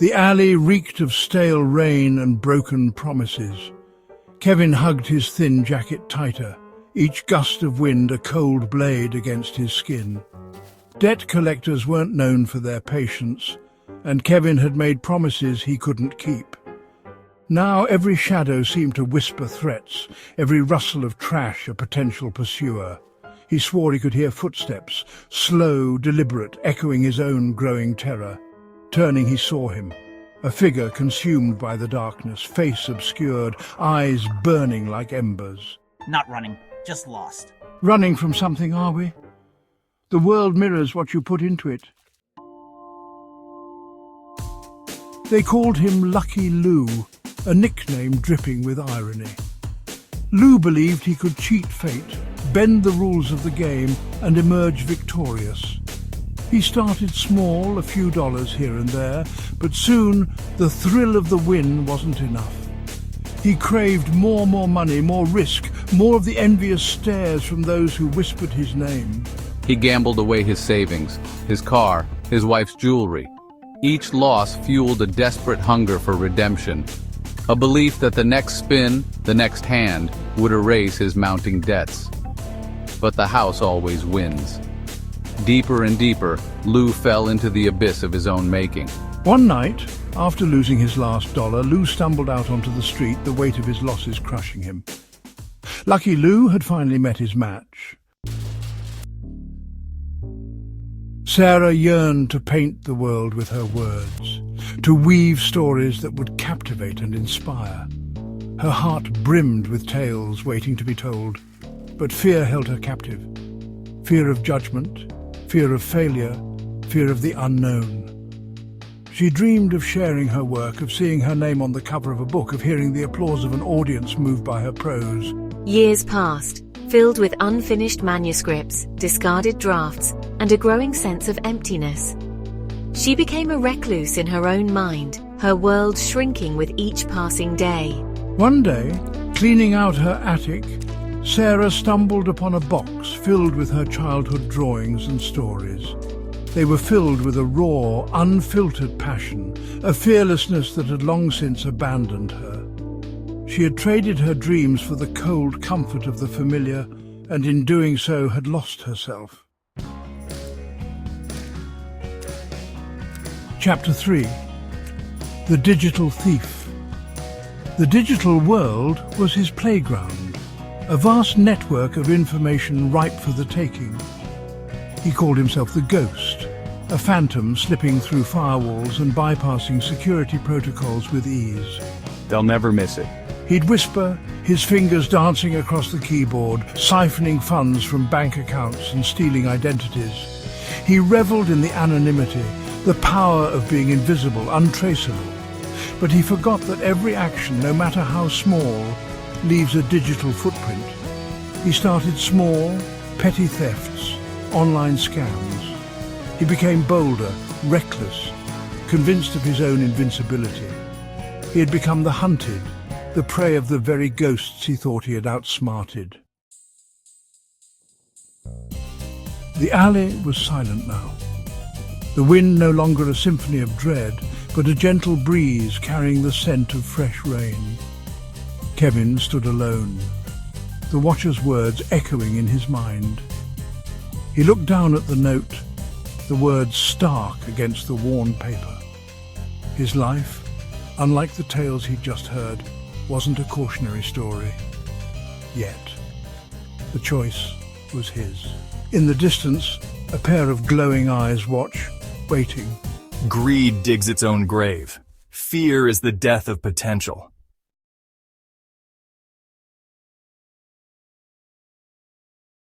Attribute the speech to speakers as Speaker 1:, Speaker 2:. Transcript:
Speaker 1: The alley reeked of stale rain and broken promises. Kevin hugged his thin jacket tighter, each gust of wind a cold blade against his skin. Debt collectors weren't known for their patience, and Kevin had made promises he couldn't keep. Now every shadow seemed to whisper threats, every rustle of trash a potential pursuer. He swore he could hear footsteps, slow, deliberate, echoing his own growing terror. Turning, he saw him, a figure consumed by the darkness, face obscured, eyes burning like embers.
Speaker 2: Not running, just lost.
Speaker 1: Running from something, are we? The world mirrors what you put into it. They called him Lucky Lou, a nickname dripping with irony. Lou believed he could cheat fate, bend the rules of the game, and emerge victorious. He started small, a few dollars here and there, but soon the thrill of the win wasn't enough. He craved more money, more risk, more of the envious stares from those who whispered his name.
Speaker 3: He gambled away his savings, his car, his wife's jewelry. Each loss fueled a desperate hunger for redemption, a belief that the next spin, the next hand, would erase his mounting debts. But the house always wins. Deeper and deeper, Lou fell into the abyss of his own making.
Speaker 1: One night, after losing his last dollar, Lou stumbled out onto the street, the weight of his losses crushing him. Lucky Lou had finally met his match. Sarah yearned to paint the world with her words, to weave stories that would captivate and inspire. Her heart brimmed with tales waiting to be told, but fear held her captive. Fear of judgment, fear of failure, fear of the unknown. She dreamed of sharing her work, of seeing her name on the cover of a book, of hearing the applause of an audience moved by her prose.
Speaker 4: Years passed, filled with unfinished manuscripts, discarded drafts, and a growing sense of emptiness. She became a recluse in her own mind, her world shrinking with each passing day.
Speaker 1: One day, cleaning out her attic, Sarah stumbled upon a box filled with her childhood drawings and stories. They were filled with a raw, unfiltered passion, a fearlessness that had long since abandoned her. She had traded her dreams for the cold comfort of the familiar, and in doing so had lost herself. Chapter 3. The Digital Thief. The digital world was his playground, a vast network of information ripe for the taking. He called himself the Ghost, a phantom slipping through firewalls and bypassing security protocols with ease.
Speaker 5: They'll never miss it.
Speaker 1: He'd whisper, his fingers dancing across the keyboard, siphoning funds from bank accounts and stealing identities. He reveled in the anonymity, the power of being invisible, untraceable. But he forgot that every action, no matter how small, leaves a digital footprint. He started small, petty thefts, online scams. He became bolder, reckless, convinced of his own invincibility. He had become the hunted, the prey of the very ghosts he thought he had outsmarted. The alley was silent now. The wind no longer a symphony of dread, but a gentle breeze carrying the scent of fresh rain. Kevin stood alone, the watcher's words echoing in his mind. He looked down at the note, the words stark against the worn paper. His life, unlike the tales he'd just heard, wasn't a cautionary story. Yet. The choice was his. In the distance, a pair of glowing eyes watch, waiting.
Speaker 5: Greed digs its own grave. Fear is the death of potential.